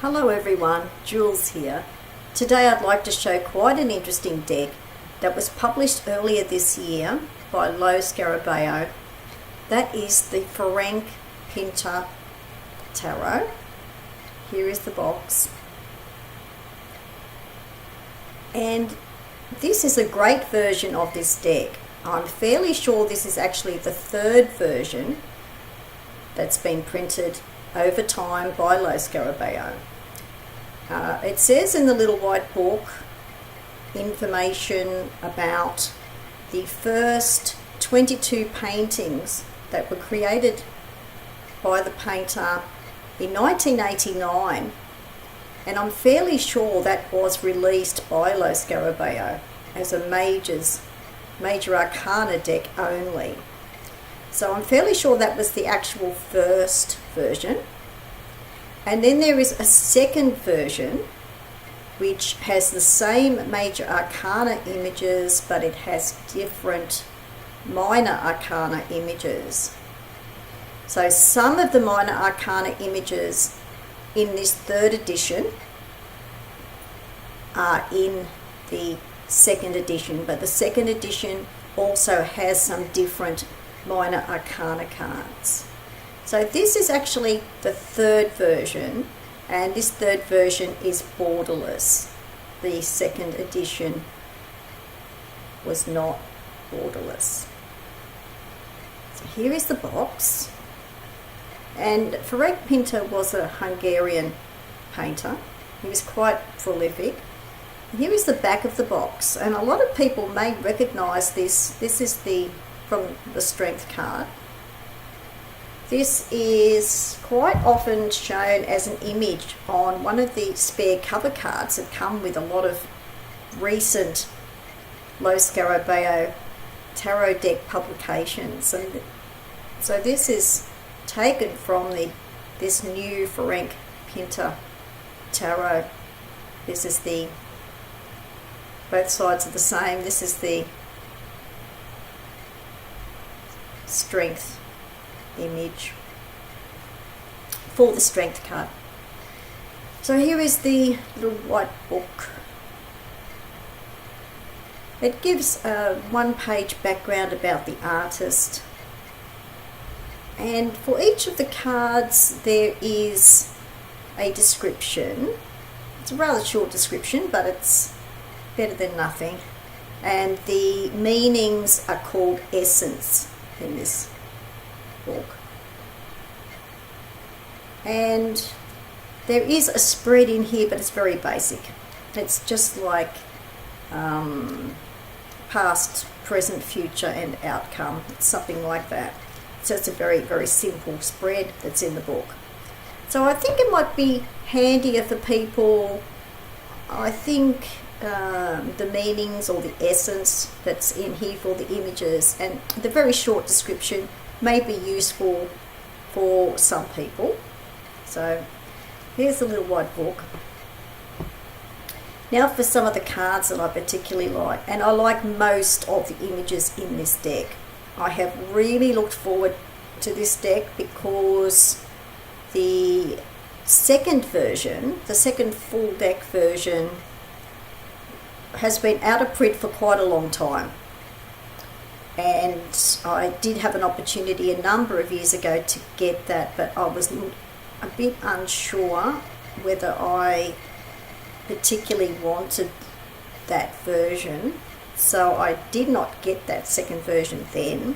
Hello everyone, Jules here. Today I'd like to show quite an interesting deck that was published earlier this year by Scarabeo. That is the Ferenc Pinter Tarot. Here is the box. And this is a great version of this deck. I'm fairly sure this is actually the third version that's been printed over time by Scarabeo. It says in the little white book information about the first 22 paintings that were created by the painter in 1989, and I'm fairly sure that was released by Scarabeo as a major arcana deck only. So I'm fairly sure that was the actual first version. And then there is a second version which has the same major arcana images, but it has different minor arcana images. So some of the minor arcana images in this third edition are in the second edition, but the second edition also has some different minor arcana cards. So this is actually the third version, and this third version is borderless. The second edition was not borderless. So here is the box, and Ferenc Pinter was a Hungarian painter. He was quite prolific. Here is the back of the box, and a lot of people may recognize this. This is from the strength card. This is quite often shown as an image on one of the spare cover cards that come with a lot of recent Scarabeo tarot deck publications. And so this is taken from this new Ferenc Pinter tarot. This is both sides are the same. This is the strength image for the strength card. So here is the little white book. It gives a one-page background about the artist, and for each of the cards there is a description. It's a rather short description, but it's better than nothing, and the meanings are called essence in this book. And there is a spread in here, but it's very basic. It's just like past, present, future, and outcome. It's something like that. So it's a very, very simple spread that's in the book. So I think it might be handier for people. I think the meanings or the essence that's in here for the images and the very short description may be useful for some people. So here's the little white book. Now for some of the cards that I particularly like, and I like most of the images in this deck. I have really looked forward to this deck because the second version, the second full deck version, has been out of print for quite a long time, and I did have an opportunity a number of years ago to get that, but I was a bit unsure whether I particularly wanted that version, so I did not get that second version then.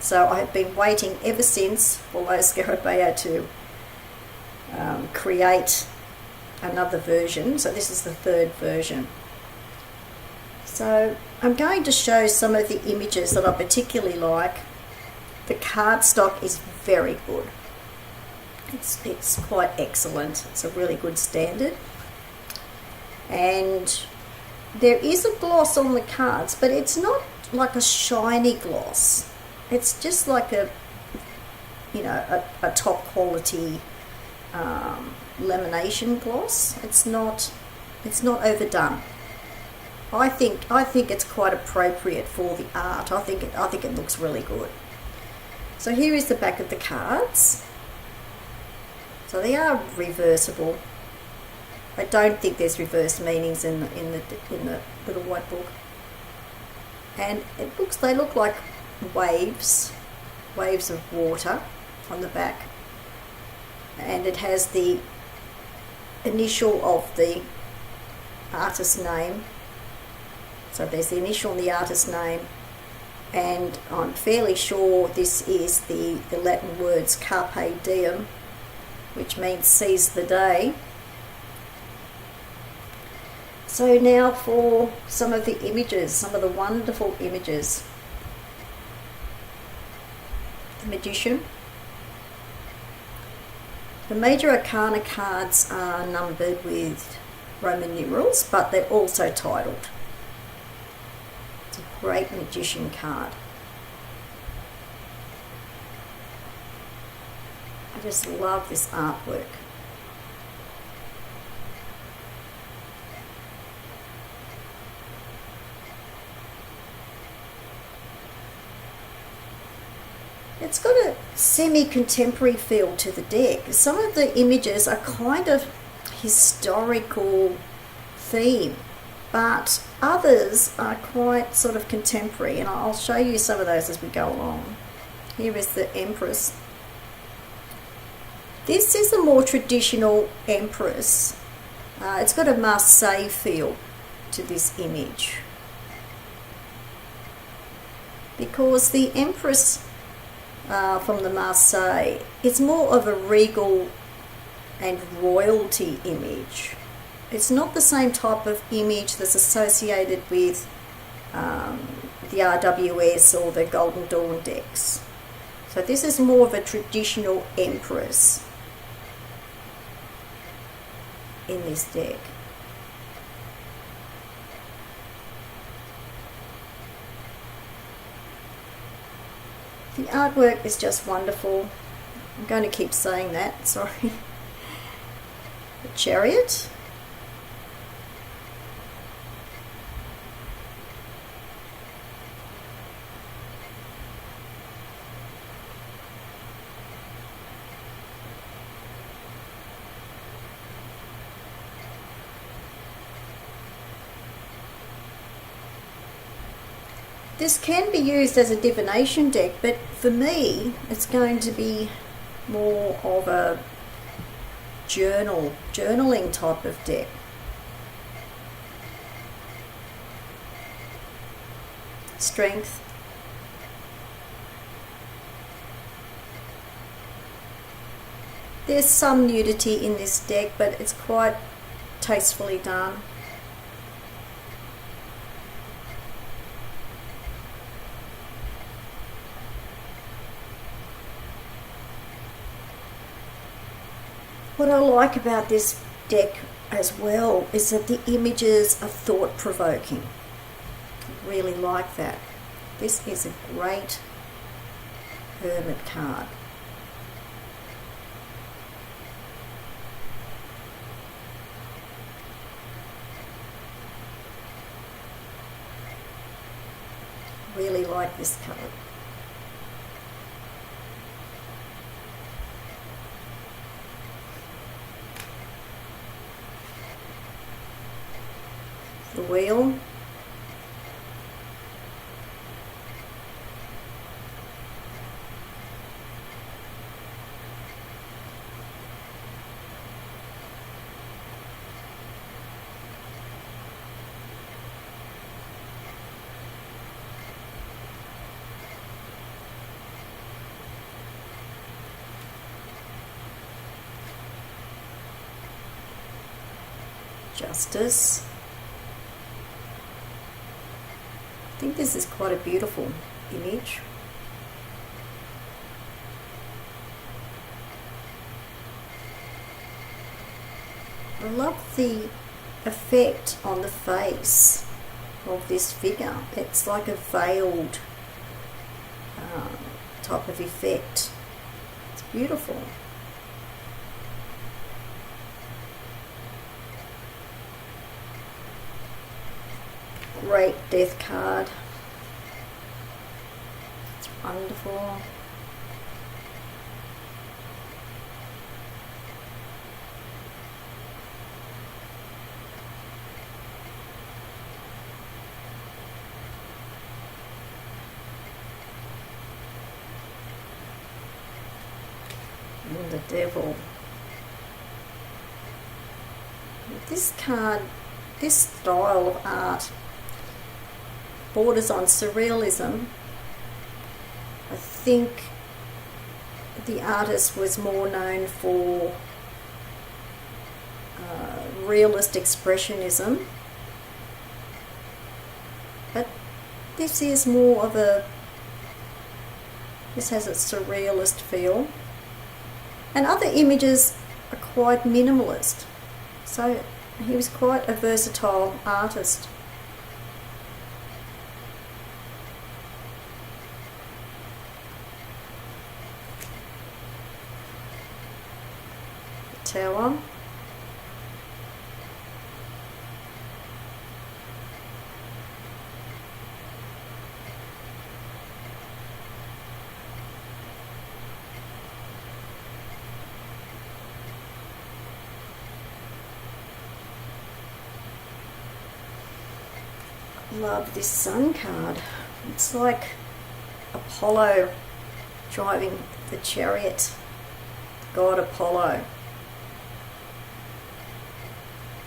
So I have been waiting ever since for Scarabeo to create another version. So this is the third version. So I'm going to show some of the images that I particularly like. The cardstock is very good. It's quite excellent. It's a really good standard. And there is a gloss on the cards, but it's not like a shiny gloss. It's just like a top quality lamination gloss. It's not overdone. I think it's quite appropriate for the art. I think it looks really good. So here is the back of the cards. So they are reversible. I don't think there's reverse meanings in the little white book. And they look like waves of water on the back. And it has the initial of the artist's name. So there's the initial and the artist's name. And I'm fairly sure this is the Latin words carpe diem, which means seize the day. So now for some of the images, some of the wonderful images. The Magician. The major arcana cards are numbered with Roman numerals, but they're also titled. It's a great Magician card. I just love this artwork. It's got a semi-contemporary feel to the deck. Some of the images are kind of historical theme, but others are quite sort of contemporary, and I'll show you some of those as we go along. Here is the Empress. This is a more traditional Empress. It's got a Marseille feel to this image, because the Empress from the Marseille, it's more of a regal and royalty image. It's not the same type of image that's associated with the RWS or the Golden Dawn decks. So this is more of a traditional Empress in this deck. The artwork is just wonderful. I'm going to keep saying that, sorry. The Chariot. This can be used as a divination deck, but for me it's going to be more of a journaling type of deck. Strength. There's some nudity in this deck, but it's quite tastefully done. What I like about this deck as well is that the images are thought-provoking. I really like that. This is a great Hermit card. Really like this card. The Wheel. Justice. I think this is quite a beautiful image. I love the effect on the face of this figure. It's like a veiled type of effect. It's beautiful. Great Death card. It's wonderful. the Devil. This card, this style of art borders on surrealism. I think the artist was more known for realist expressionism, but this is more of this has a surrealist feel, and other images are quite minimalist, so he was quite a versatile artist. The Tower. Love this Sun card. It's like Apollo driving the chariot, God Apollo.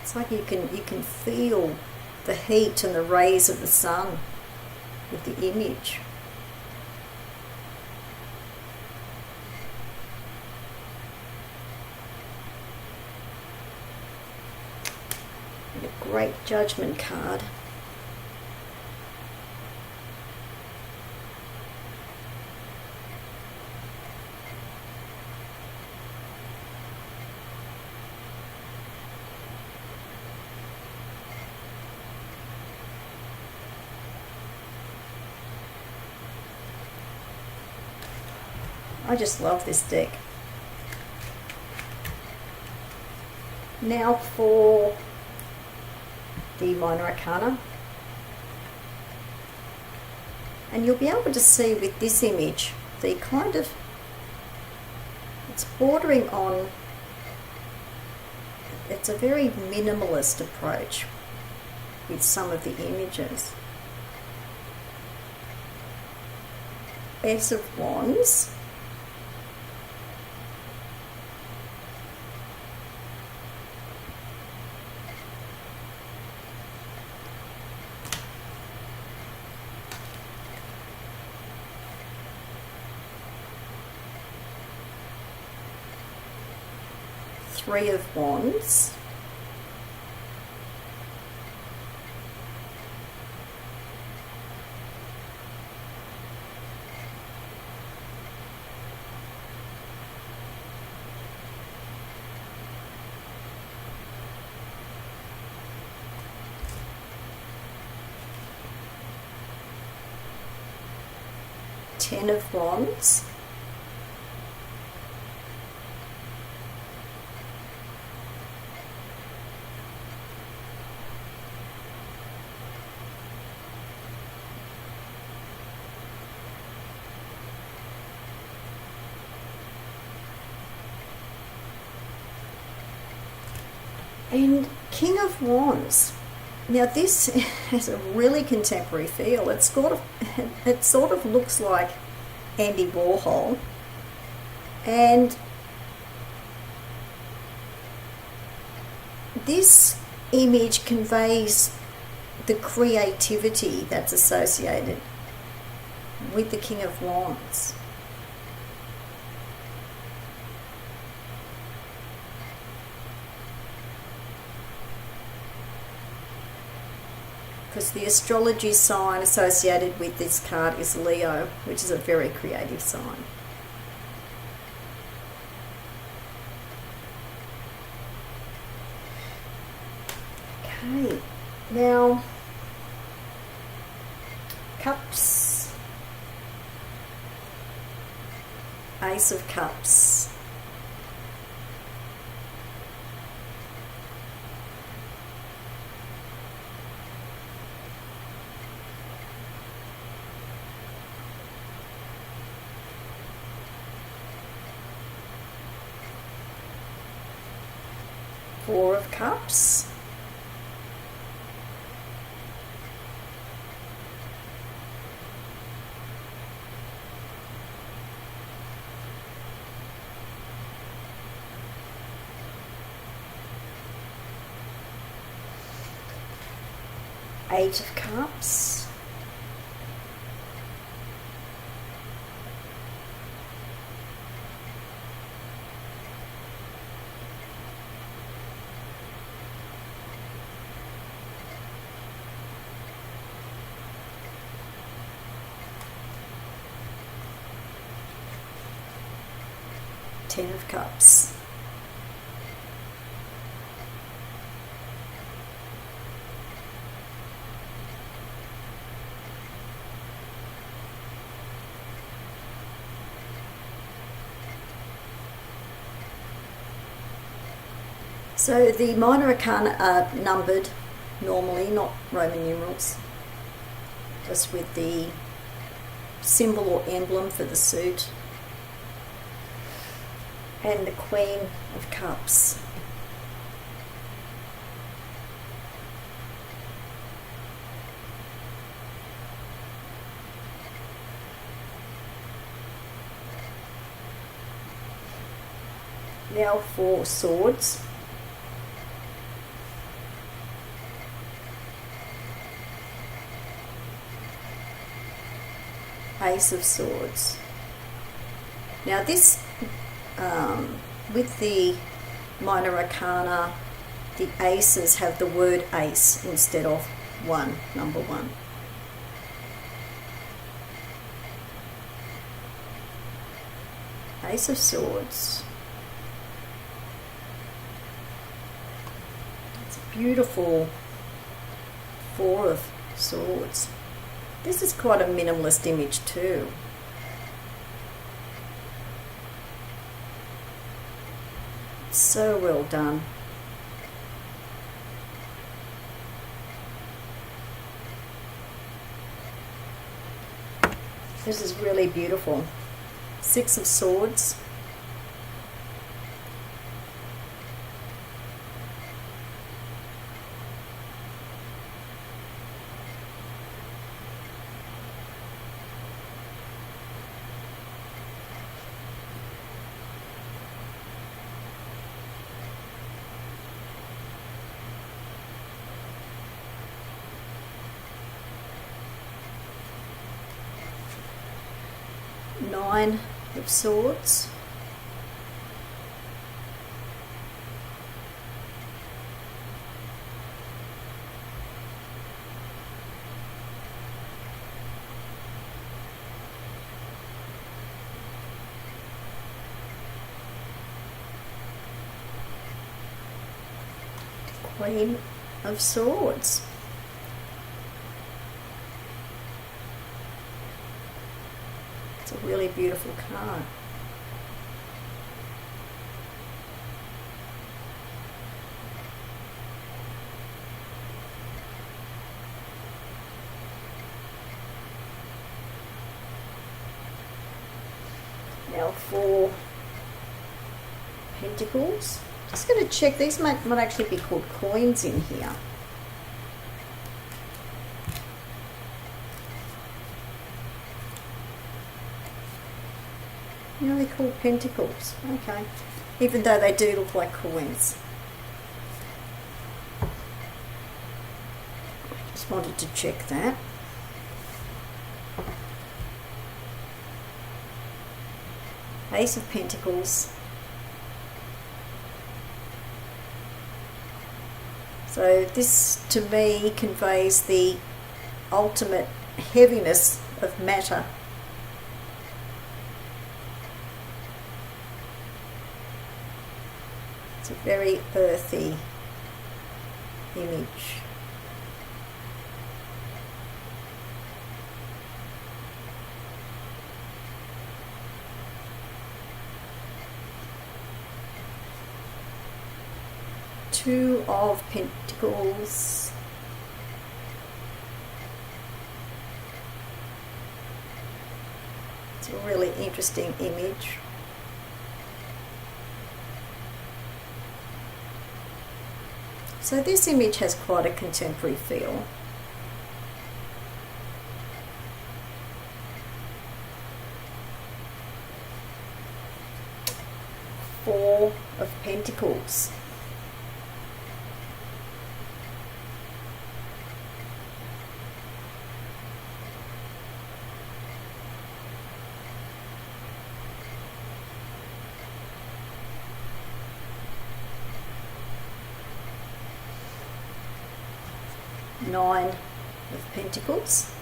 It's like you can feel the heat and the rays of the sun with the image. And a great Judgment card. I just love this deck. Now for the Minor Arcana. And you'll be able to see with this image the kind of, it's bordering on, it's a very minimalist approach with some of the images. Ace of Wands. Three of Wands. Ten of Wands. And King of Wands. Now this has a really contemporary feel. It sort of looks like Andy Warhol, and this image conveys the creativity that's associated with the King of Wands. Because the astrology sign associated with this card is Leo, which is a very creative sign. Okay, now Cups, Ace of Cups. Four of Cups. Eight of Cups. Ten of Cups. So the minor arcana are numbered normally, not Roman numerals, just with the symbol or emblem for the suit. And the Queen of Cups. Now for Swords. Ace of Swords. Now this, with the minor arcana, the aces have the word ace instead of one, number one. Ace of Swords. It's a beautiful Four of Swords. This is quite a minimalist image too. So well done. This is really beautiful. Six of Swords. Nine of Swords. Queen of Swords. It's a really beautiful card. Now for Pentacles. Just going to check, these might actually be called coins in here. You know, they're called pentacles. Okay. Even though they do look like coins. Just wanted to check that. Ace of Pentacles. So this to me conveys the ultimate heaviness of matter. It's a very earthy image. Two of Pentacles. It's a really interesting image. So this image has quite a contemporary feel. Four of Pentacles. Nine of Pentacles.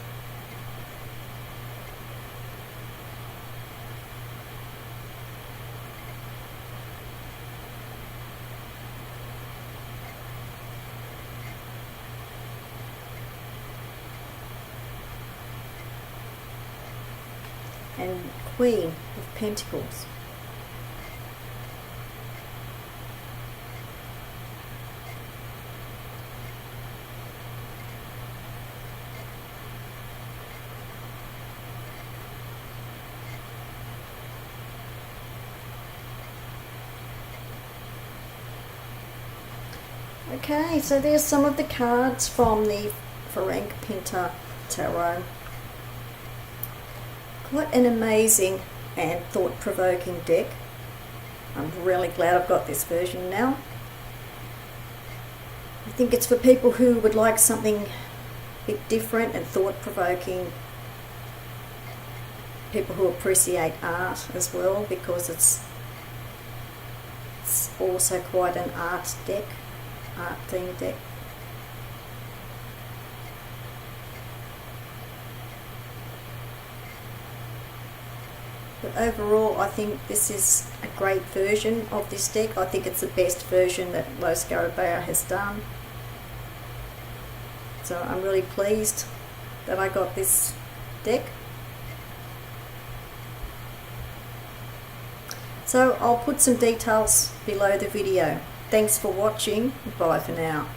And Queen of Pentacles. Okay, so there's some of the cards from the Ferenc Pinter Tarot. Quite an amazing and thought-provoking deck. I'm really glad I've got this version now. I think it's for people who would like something a bit different and thought-provoking. People who appreciate art as well, because it's also quite an art deck, art themed deck. But overall, I think this is a great version of this deck. I think it's the best version that Scarabeo has done. So I'm really pleased that I got this deck. So I'll put some details below the video. Thanks for watching. Bye for now.